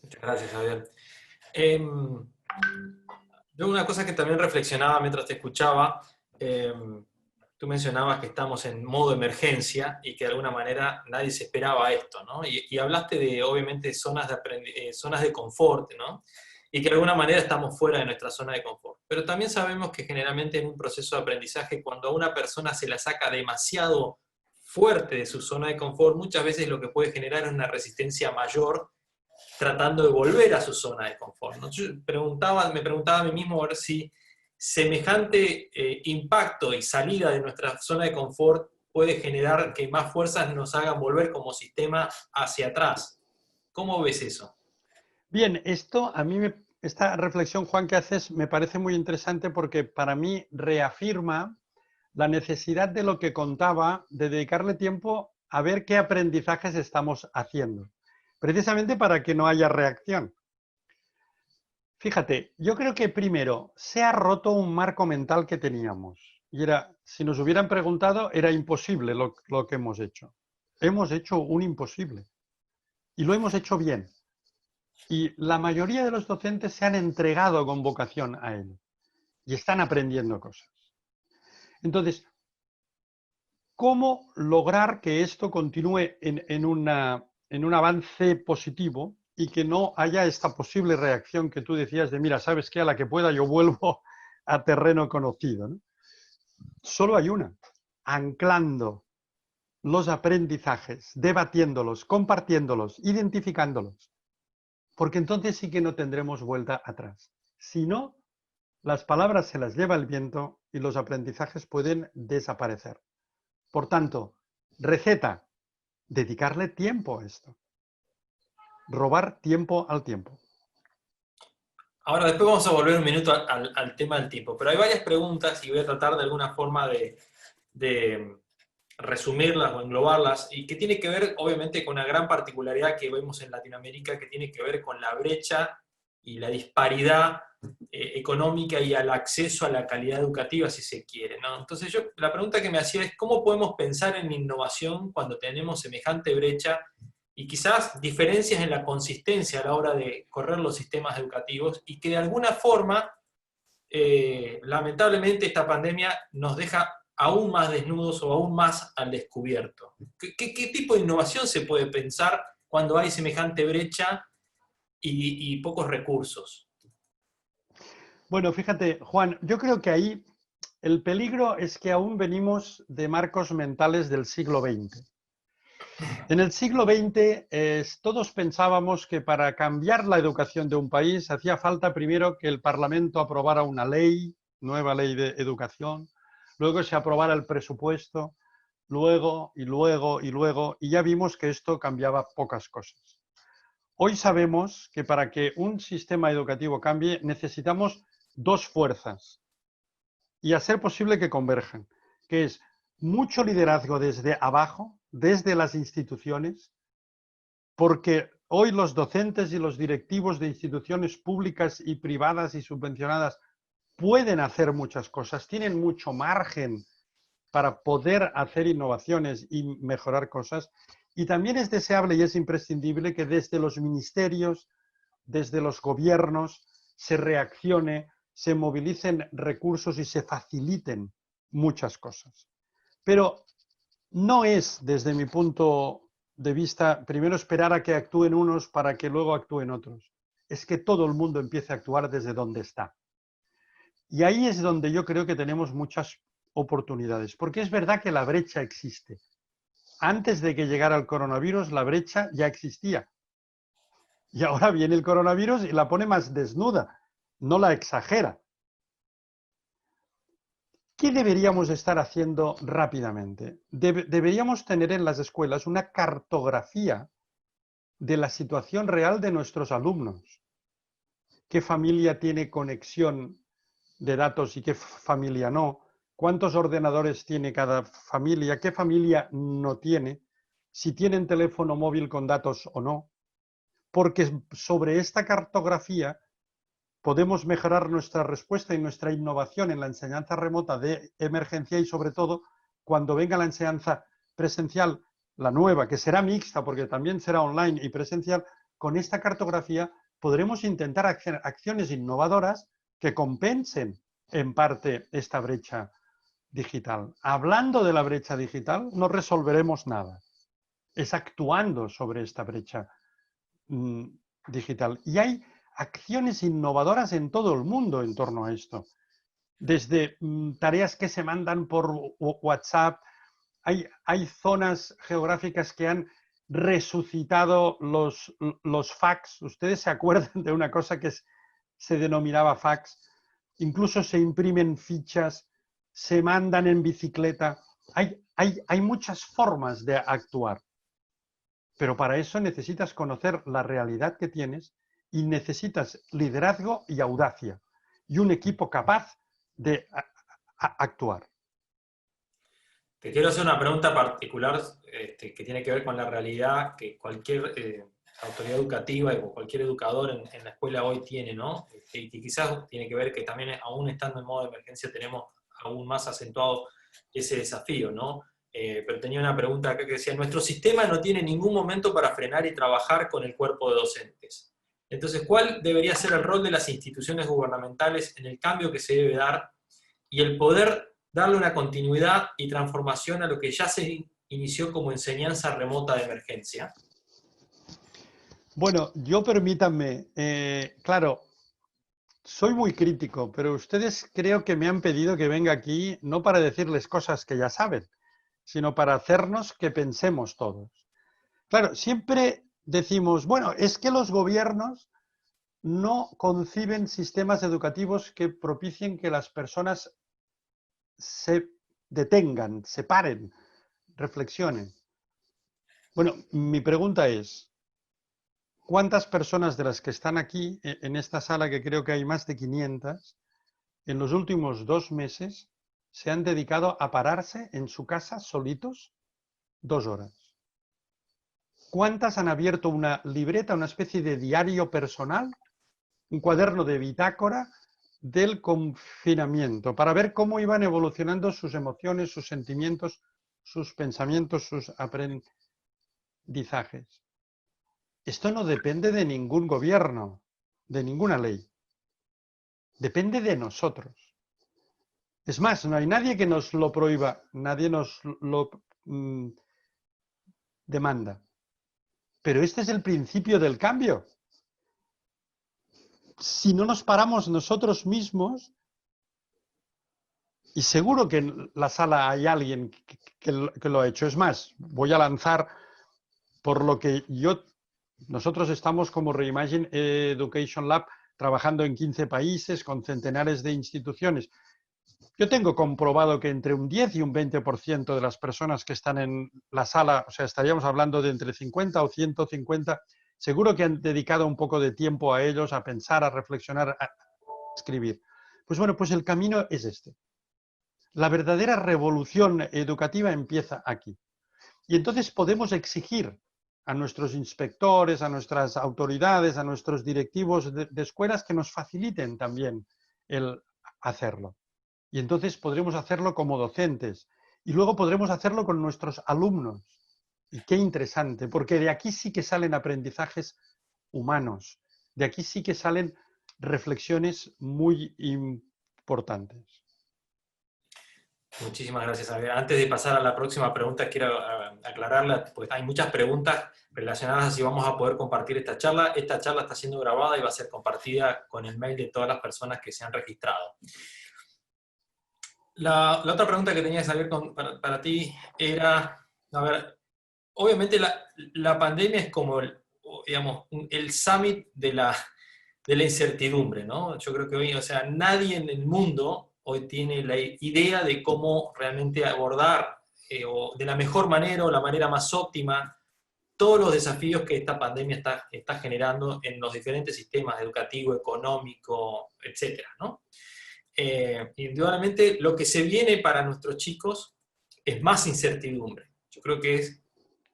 Muchas gracias, Javier. Yo una cosa que también reflexionaba mientras te escuchaba, tú mencionabas que estamos en modo emergencia y que de alguna manera nadie se esperaba esto, ¿no? Y hablaste de, obviamente, zonas de confort, ¿no? Y que de alguna manera estamos fuera de nuestra zona de confort. Pero también sabemos que generalmente en un proceso de aprendizaje, cuando a una persona se la saca demasiado fuerte de su zona de confort, muchas veces lo que puede generar es una resistencia mayor tratando de volver a su zona de confort, ¿no? Yo me preguntaba a mí mismo a ver si semejante impacto y salida de nuestra zona de confort puede generar que más fuerzas nos hagan volver como sistema hacia atrás. ¿Cómo ves eso? Bien, esta reflexión, Juan, que haces me parece muy interesante porque para mí reafirma la necesidad de lo que contaba, de dedicarle tiempo a ver qué aprendizajes estamos haciendo, precisamente para que no haya reacción. Fíjate, yo creo que primero se ha roto un marco mental que teníamos. Y era, si nos hubieran preguntado, era imposible lo que hemos hecho. Hemos hecho un imposible. Y lo hemos hecho bien. Y la mayoría de los docentes se han entregado con vocación a él. Y están aprendiendo cosas. Entonces, ¿cómo lograr que esto continúe en un avance positivo y que no haya esta posible reacción que tú decías de, mira, ¿sabes qué? A la que pueda yo vuelvo a terreno conocido, ¿no? Solo hay una, anclando los aprendizajes, debatiéndolos, compartiéndolos, identificándolos, porque entonces sí que no tendremos vuelta atrás. Si no, las palabras se las lleva el viento y los aprendizajes pueden desaparecer. Por tanto, receta, dedicarle tiempo a esto. Robar tiempo al tiempo. Ahora, después vamos a volver un minuto al tema del tiempo, pero hay varias preguntas y voy a tratar de alguna forma de resumirlas o englobarlas, y que tiene que ver, obviamente, con una gran particularidad que vemos en Latinoamérica, que tiene que ver con la brecha y la disparidad económica y al acceso a la calidad educativa, si se quiere, ¿no? Entonces la pregunta que me hacía es, ¿cómo podemos pensar en innovación cuando tenemos semejante brecha y quizás diferencias en la consistencia a la hora de correr los sistemas educativos, y que de alguna forma, lamentablemente, esta pandemia nos deja aún más desnudos o aún más al descubierto? ¿Qué tipo de innovación se puede pensar cuando hay semejante brecha y pocos recursos? Bueno, fíjate, Juan, yo creo que ahí el peligro es que aún venimos de marcos mentales del siglo XX. En el siglo XX todos pensábamos que para cambiar la educación de un país hacía falta primero que el Parlamento aprobara una ley, nueva ley de educación, luego se aprobara el presupuesto, luego, y ya vimos que esto cambiaba pocas cosas. Hoy sabemos que para que un sistema educativo cambie necesitamos dos fuerzas y a ser posible que converjan, que es mucho liderazgo desde abajo, desde las instituciones, porque hoy los docentes y los directivos de instituciones públicas y privadas y subvencionadas pueden hacer muchas cosas, tienen mucho margen para poder hacer innovaciones y mejorar cosas. Y también es deseable y es imprescindible que desde los ministerios, desde los gobiernos, se reaccione, se movilicen recursos y se faciliten muchas cosas. Pero no es, desde mi punto de vista, primero esperar a que actúen unos para que luego actúen otros. Es que todo el mundo empiece a actuar desde donde está. Y ahí es donde yo creo que tenemos muchas oportunidades, porque es verdad que la brecha existe. Antes de que llegara el coronavirus, la brecha ya existía. Y ahora viene el coronavirus y la pone más desnuda, no la exagera. ¿Qué deberíamos estar haciendo rápidamente? Deberíamos tener en las escuelas una cartografía de la situación real de nuestros alumnos. ¿Qué familia tiene conexión de datos y qué familia no, cuántos ordenadores tiene cada familia, qué familia no tiene, si tienen teléfono móvil con datos o no, porque sobre esta cartografía podemos mejorar nuestra respuesta y nuestra innovación en la enseñanza remota de emergencia y sobre todo cuando venga la enseñanza presencial, la nueva, que será mixta porque también será online y presencial, con esta cartografía podremos intentar hacer acciones innovadoras que compensen en parte esta brecha digital. Hablando de la brecha digital, no resolveremos nada. Es actuando sobre esta brecha digital. Y hay acciones innovadoras en todo el mundo en torno a esto. Desde tareas que se mandan por WhatsApp, hay zonas geográficas que han resucitado los fax. Ustedes se acuerdan de una cosa que se denominaba fax. Incluso se imprimen fichas, se mandan en bicicleta. Hay muchas formas de actuar. Pero para eso necesitas conocer la realidad que tienes y necesitas liderazgo y audacia y un equipo capaz de actuar. Te quiero hacer una pregunta particular que tiene que ver con la realidad que cualquier autoridad educativa o cualquier educador en la escuela hoy tiene, ¿no? Y que quizás tiene que ver que también, aún estando en modo de emergencia, tenemos aún más acentuado ese desafío, ¿no? Pero tenía una pregunta acá que decía, nuestro sistema no tiene ningún momento para frenar y trabajar con el cuerpo de docentes. Entonces, ¿cuál debería ser el rol de las instituciones gubernamentales en el cambio que se debe dar y el poder darle una continuidad y transformación a lo que ya se inició como enseñanza remota de emergencia? Bueno, yo permítanme, claro, soy muy crítico, pero ustedes creo que me han pedido que venga aquí no para decirles cosas que ya saben, sino para hacernos que pensemos todos. Claro, siempre decimos, bueno, es que los gobiernos no conciben sistemas educativos que propicien que las personas se detengan, se paren, reflexionen. Bueno, mi pregunta es, ¿cuántas personas de las que están aquí, en esta sala, que creo que hay más de 500, en los últimos 2 meses se han dedicado a pararse en su casa solitos 2 horas? ¿Cuántas han abierto una libreta, una especie de diario personal, un cuaderno de bitácora del confinamiento, para ver cómo iban evolucionando sus emociones, sus sentimientos, sus pensamientos, sus aprendizajes? Esto no depende de ningún gobierno, de ninguna ley. Depende de nosotros. Es más, no hay nadie que nos lo prohíba, nadie nos lo demanda. Pero este es el principio del cambio. Si no nos paramos nosotros mismos, y seguro que en la sala hay alguien que lo ha hecho. Es más, voy a lanzar, por lo que nosotros estamos como Reimagine Education Lab trabajando en 15 países con centenares de instituciones. Yo tengo comprobado que entre un 10 y un 20% de las personas que están en la sala, o sea, estaríamos hablando de entre 50 o 150, seguro que han dedicado un poco de tiempo a ellos, a pensar, a reflexionar, a escribir. Pues bueno, pues el camino es este. La verdadera revolución educativa empieza aquí. Y entonces podemos exigir a nuestros inspectores, a nuestras autoridades, a nuestros directivos de escuelas que nos faciliten también el hacerlo. Y entonces podremos hacerlo como docentes. Y luego podremos hacerlo con nuestros alumnos. Y qué interesante, porque de aquí sí que salen aprendizajes humanos. De aquí sí que salen reflexiones muy importantes. Muchísimas gracias, Javier. Antes de pasar a la próxima pregunta, quiero aclararla, porque hay muchas preguntas relacionadas a si vamos a poder compartir esta charla. Esta charla está siendo grabada y va a ser compartida con el mail de todas las personas que se han registrado. La otra pregunta que tenía, Javier, para ti era, a ver, obviamente la pandemia es como el summit de la incertidumbre, ¿no? Yo creo que hoy, o sea, nadie en el mundo hoy tiene la idea de cómo realmente abordar o de la mejor manera o la manera más óptima todos los desafíos que esta pandemia está generando en los diferentes sistemas educativo, económico, etcétera, ¿no? indudablemente lo que se viene para nuestros chicos es más incertidumbre. Yo creo que es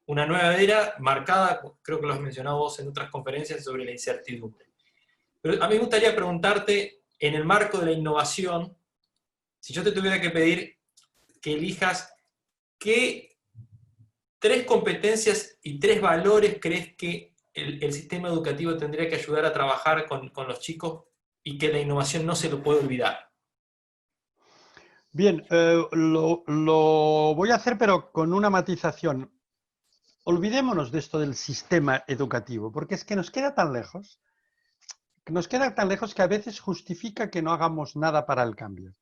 una nueva era marcada, creo que lo has mencionado vos en otras conferencias, sobre la incertidumbre. Pero a mí me gustaría preguntarte, en el marco de la innovación, si yo te tuviera que pedir que elijas qué 3 competencias y 3 valores crees que el sistema educativo tendría que ayudar a trabajar con los chicos y que la innovación no se lo puede olvidar. Bien, lo voy a hacer, pero con una matización. Olvidémonos de esto del sistema educativo, porque es que nos queda tan lejos, que a veces justifica que no hagamos nada para el cambio.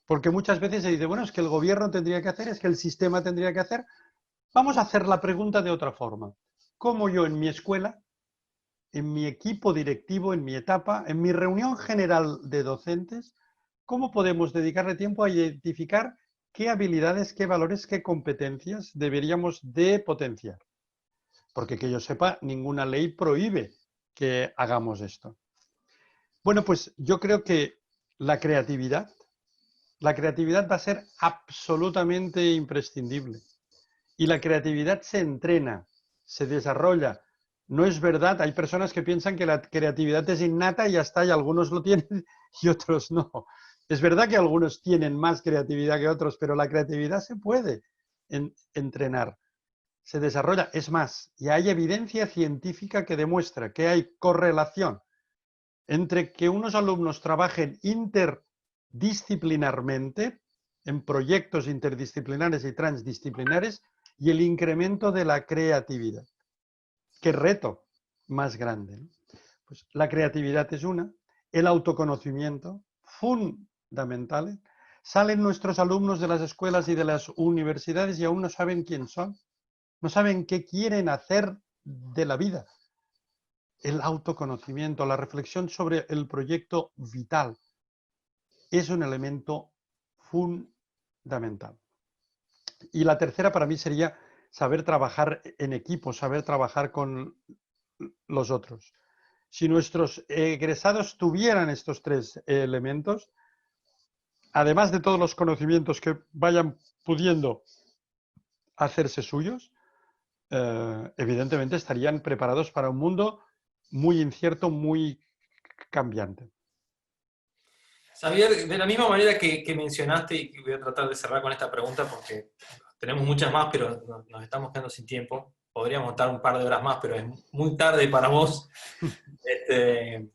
Porque muchas veces se dice, bueno, es que el gobierno tendría que hacer, es que el sistema tendría que hacer. Vamos a hacer la pregunta de otra forma. ¿Cómo yo en mi escuela, en mi equipo directivo, en mi etapa, en mi reunión general de docentes, cómo podemos dedicarle tiempo a identificar qué habilidades, qué valores, qué competencias deberíamos de potenciar? Porque que yo sepa, ninguna ley prohíbe que hagamos esto. Bueno, pues yo creo que la creatividad va a ser absolutamente imprescindible. Y la creatividad se entrena, se desarrolla. No es verdad, hay personas que piensan que la creatividad es innata y ya está, y algunos lo tienen y otros no. Es verdad que algunos tienen más creatividad que otros, pero la creatividad se puede entrenar, se desarrolla. Es más, y hay evidencia científica que demuestra que hay correlación entre que unos alumnos trabajen interdisciplinarmente, en proyectos interdisciplinares y transdisciplinares, y el incremento de la creatividad. ¿Qué reto más grande, ¿no? Pues la creatividad es una, el autoconocimiento, fundamental. Salen nuestros alumnos de las escuelas y de las universidades y aún no saben quién son, no saben qué quieren hacer de la vida. El autoconocimiento, la reflexión sobre el proyecto vital es un elemento fundamental. Y la tercera para mí sería saber trabajar en equipo, saber trabajar con los otros. Si nuestros egresados tuvieran estos 3 elementos, además de todos los conocimientos que vayan pudiendo hacerse suyos, evidentemente estarían preparados para un mundo muy incierto, muy cambiante. Xavier, de la misma manera que mencionaste, y voy a tratar de cerrar con esta pregunta porque tenemos muchas más, pero nos estamos quedando sin tiempo. Podríamos estar un par de horas más, pero es muy tarde para vos. De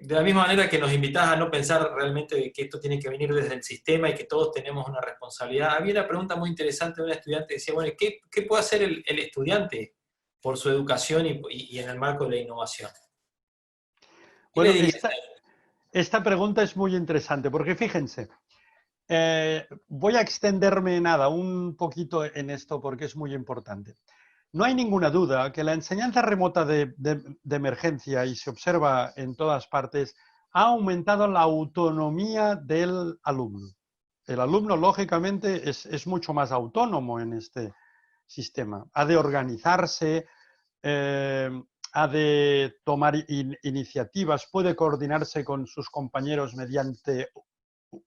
la misma manera que nos invitás a no pensar realmente que esto tiene que venir desde el sistema y que todos tenemos una responsabilidad. Había una pregunta muy interesante de una estudiante que decía, bueno, ¿qué puede hacer el estudiante por su educación y en el marco de la innovación? ¿Qué le Bueno, dirías? esta pregunta es muy interesante porque fíjense, voy a extenderme un poquito en esto porque es muy importante. No hay ninguna duda que la enseñanza remota de emergencia, y se observa en todas partes, ha aumentado la autonomía del alumno. El alumno, lógicamente, es mucho más autónomo en este sistema. Ha de organizarse, ha de tomar iniciativas, puede coordinarse con sus compañeros mediante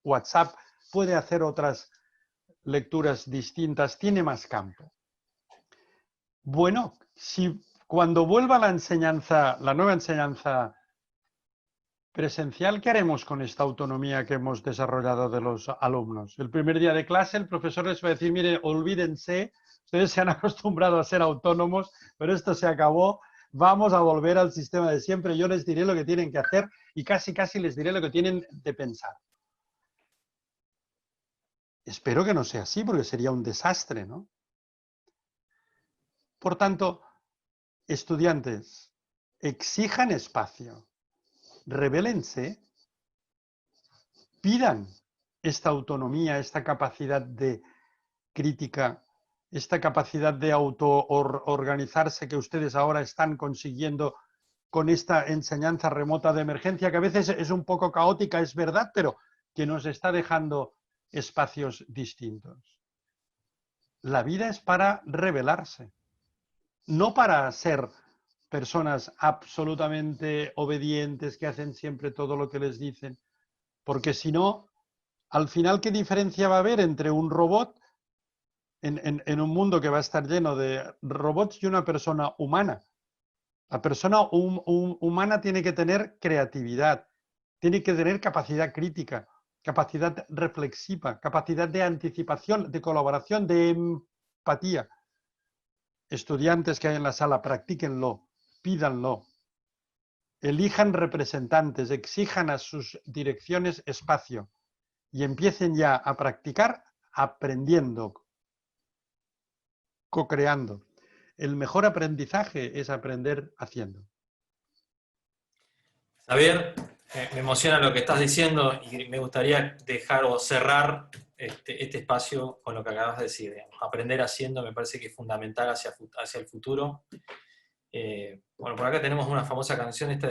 WhatsApp, puede hacer otras lecturas distintas, tiene más campo. Bueno, si cuando vuelva la enseñanza, la nueva enseñanza presencial, ¿qué haremos con esta autonomía que hemos desarrollado de los alumnos? El primer día de clase el profesor les va a decir, mire, olvídense, ustedes se han acostumbrado a ser autónomos, pero esto se acabó, vamos a volver al sistema de siempre, yo les diré lo que tienen que hacer y casi les diré lo que tienen de pensar. Espero que no sea así, porque sería un desastre, ¿no? Por tanto, estudiantes, exijan espacio, rebélense, pidan esta autonomía, esta capacidad de crítica, esta capacidad de autoorganizarse que ustedes ahora están consiguiendo con esta enseñanza remota de emergencia, que a veces es un poco caótica, es verdad, pero que nos está dejando espacios distintos. La vida es para rebelarse, no para ser personas absolutamente obedientes que hacen siempre todo lo que les dicen. porque si no, al final, ¿qué diferencia va a haber entre un robot en un mundo que va a estar lleno de robots y una persona humana? La persona humana tiene que tener creatividad, tiene que tener capacidad crítica, capacidad reflexiva, capacidad de anticipación, de colaboración, de empatía. Estudiantes que hay en la sala, practíquenlo, pídanlo, elijan representantes, exijan a sus direcciones espacio y empiecen ya a practicar aprendiendo, co-creando. El mejor aprendizaje es aprender haciendo. Xavier, me emociona lo que estás diciendo y me gustaría dejar o cerrar este espacio con lo que acabas de decir. Digamos. Aprender haciendo me parece que es fundamental hacia el futuro. Bueno, por acá tenemos una famosa canción esta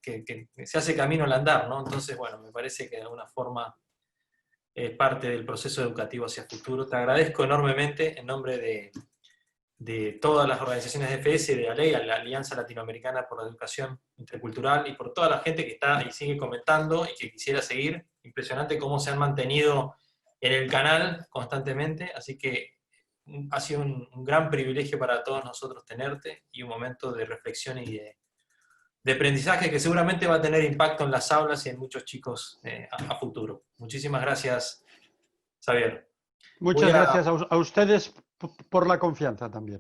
que se hace camino al andar, ¿no? Entonces, bueno, me parece que de alguna forma es parte del proceso educativo hacia el futuro. Te agradezco enormemente en nombre de todas las organizaciones de FS, de ALEI, la Alianza Latinoamericana por la Educación Intercultural, y por toda la gente que está y sigue comentando y que quisiera seguir. Impresionante cómo se han mantenido en el canal constantemente, así que ha sido un gran privilegio para todos nosotros tenerte y un momento de reflexión y de aprendizaje que seguramente va a tener impacto en las aulas y en muchos chicos a futuro. Muchísimas gracias, Xavier. Muchas gracias a ustedes por la confianza también.